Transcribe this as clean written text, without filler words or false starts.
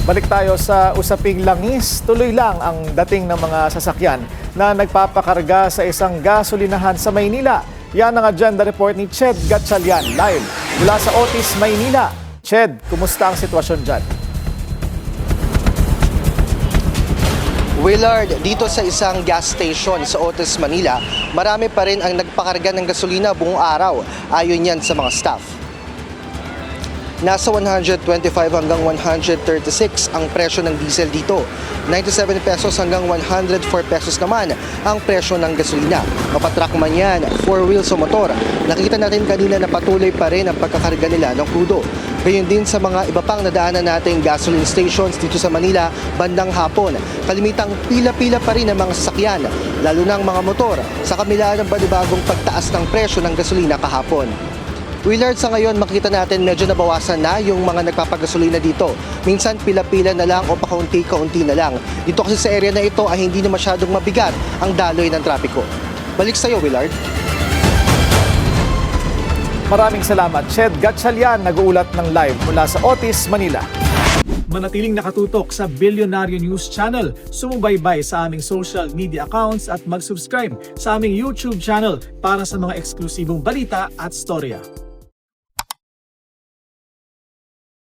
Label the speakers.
Speaker 1: Balik tayo sa usaping langis. Tuloy lang ang dating ng mga sasakyan na nagpapakarga sa isang gasolinahan sa Maynila. Yan ang agenda report ni Ched Gatchalian live mula sa Otis, Maynila. Ched, kumusta ang sitwasyon dyan?
Speaker 2: Willard, dito sa isang gas station sa Otis, Manila, marami pa rin ang nagpakarga ng gasolina buong araw, ayon yan sa mga staff. Nasa 125 hanggang 136 ang presyo ng diesel dito. 97 pesos hanggang 104 pesos naman ang presyo ng gasolina. Mapatruck man yan, 4 wheels o motor. Nakita natin kanina na patuloy pa rin ang pagkakarga nila ng krudo. Gayon din sa mga iba pang nadaanan nating gasoline stations dito sa Manila bandang hapon. Kalimitang pila-pila pa rin ang mga sasakyan, lalo na ang mga motor, sa kabila ng panibagong pagtaas ng presyo ng gasolina kahapon. Willard, sa ngayon makita natin medyo nabawasan na yung mga nagpapagasolina dito. Minsan pila-pila na lang o pakaunti-kaunti na lang. Dito kasi sa area na ito ay hindi na masyadong mabigat ang daloy ng trapiko. Balik sa iyo, Willard.
Speaker 1: Maraming salamat. Ched Gatchalian nag-uulat ng live mula sa Otis, Manila.
Speaker 3: Manatiling nakatutok sa Bilyonaryo News Channel. Sumubaybay sa aming social media accounts at mag-subscribe sa aming YouTube channel para sa mga eksklusibong balita at storya.